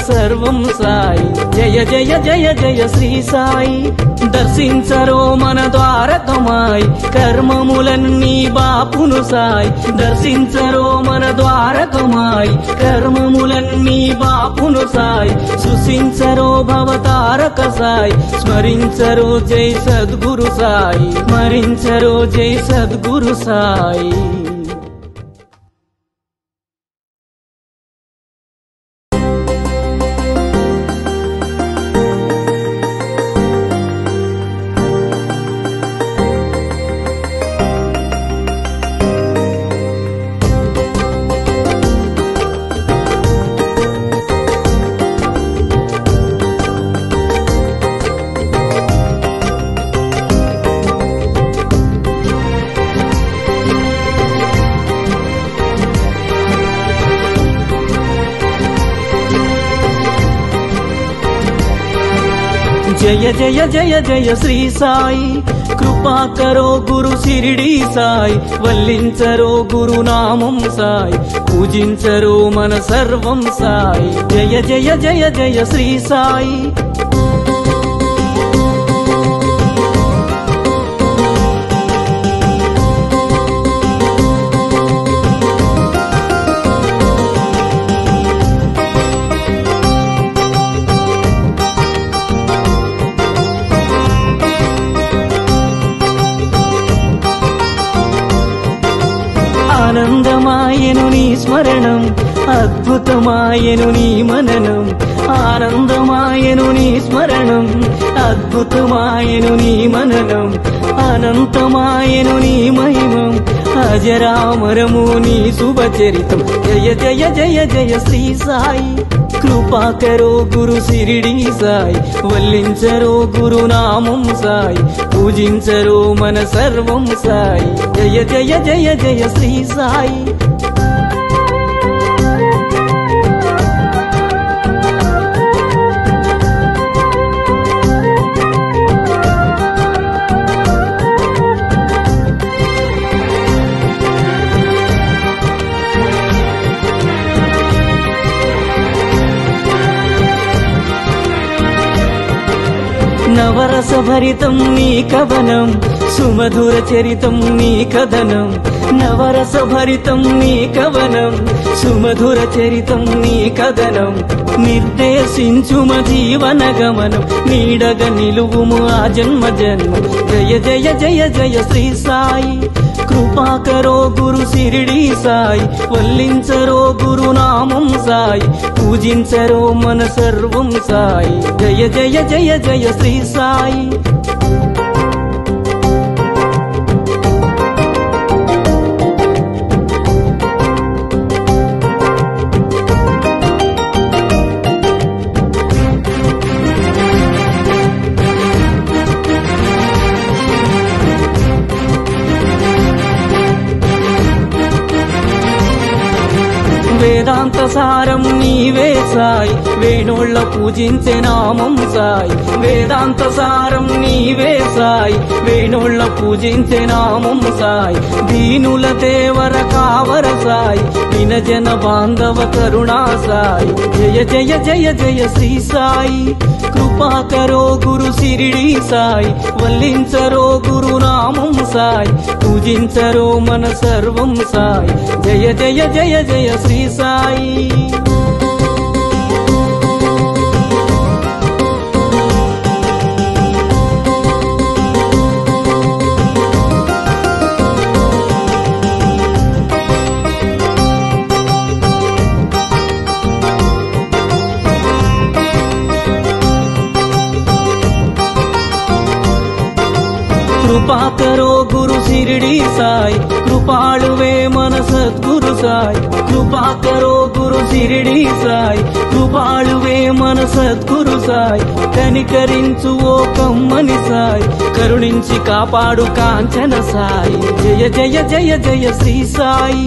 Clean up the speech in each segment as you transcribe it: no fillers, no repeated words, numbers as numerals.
సర్వం సాయి జయ జయ జయ జయ శ్రీ సాయి దర్శించరో మన ద్వారకమాయి కర్మములన్నీ బాపును సాయి దర్శించరో మన ద్వారకమాయి కర్మములన్నీ బాపును సాయి సృశించరో భవతారక సాయి స్మరించరో జై సద్గురు సాయి స్మరించరో జై సద్గురు సాయి जय जय जय जय श्री साई कृपा करो गुरु शिरडी साई वल्लिंचरो गुरु नामं साई पूजिंचरो मन सर्वं साई जय जय जय जय श्री साई ఆనందమాయను నీ స్మరణం అద్భుతమాయను నీ మననం ఆనందమాయను నీ స్మరణం అద్భుతమాయను నీ మననం అనంతమాయను నీ మహిమం అజరామరము నీ శుభచరితం జయ జయ జయ జయ శ్రీ సాయి कृपा करो गुरु शिरडी साई वल्लिंचरो गुरु नामं साई पूजिंचरो मन सर्वं साई जय जय जय जय श्री साई నవరస భరితం నీ కవనం సుమధుర చరితం నీ కథనం నవరస భరితం నీ కవనం సుమధుర చరితం నీ కథనం నిర్దేశించుమ జీవన గమనం నీడగ నిలువుము ఆ జన్మ జన్మ జయ జయ జయ జయ శ్రీ సాయి कृपा करो गुरु शिरडी साई वल्लिंचरो गुरु नामं साई पूजिंचरो मन सर्वं साई जय जय जय जय श्री साई వేదాంత సారం నీవే సాయి వేణోళ్ళ పూజించే నామం సాయి వేదాంత సారం నీవే సాయి వేణోళ్ళ పూజించే నామం సాయి దీనుల దేవర కావర సాయి వినజన బాంధవ కరుణా సాయి జయ జయ జయ జయ శ్రీ సాయి कृपा करो गुरु शिरडी साई वल्लिंचरो गुरु नामं साई पूजिंचरो मन सर्वं साई जय जय जय जय श्री साई कृपा करो गुरु शिरडी साई कृपालुवे मन सद्गुरु साई कृपा करो गुरु शिरडी साई कृपालुवे मन सद्गुरु साई कनिकरिंचु ओ कम्मनि साई करुणिंచి కాపాడు కాంచన సాయి జయ జయ జయ జయ శ్రీ సాయి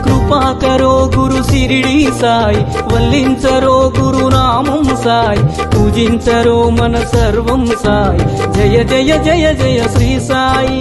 कृपा करो गुरु शिरडी साई वल्लिंचरो गुरु नामं साई पूजिंचरो मन सर्वं साई जय जय जय जय श्री साई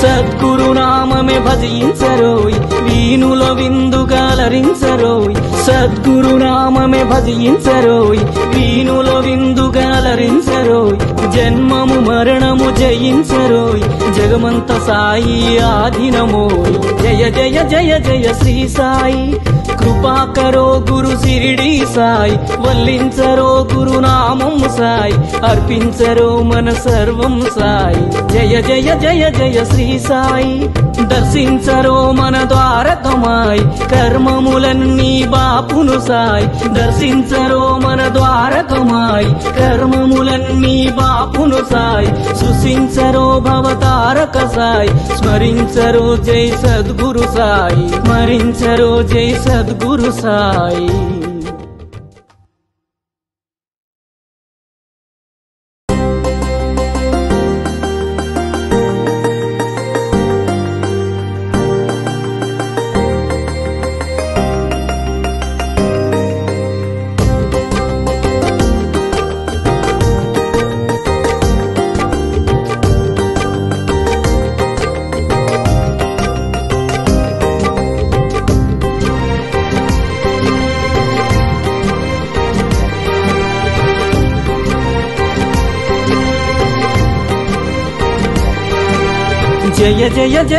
సద్గురునామమే భజించరోయ్ వీణుల విందుగాలరించరోయ్ సద్గురునామమే భజించరోయ్ వీణుల విందుగాలరించరోయ్ జన్మము మరణము జయించరోయ్ జగమంత సాయి ఆధీనమోయ్ జయ జయ జయ జయ శ్రీ సాయి కృపాకరో గురు సిరిడి సాయి వల్లించరో గురునామం సాయి అర్పించరో మన సర్వం సాయి జయ జయ జయ జయ శ్రీ సాయి దర్శించరో మన ద్వారకమాయి కర్మములన్నీ బాపును సాయి దర్శించరో మన ద్వారకమాయి కర్మములన్నీ బాపును సాయి సృశించరో భవతారక సాయి స్మరించరో జై సద్గురు సాయి స్మరించరో జై సద్గురు సాయి జయ జయ జయ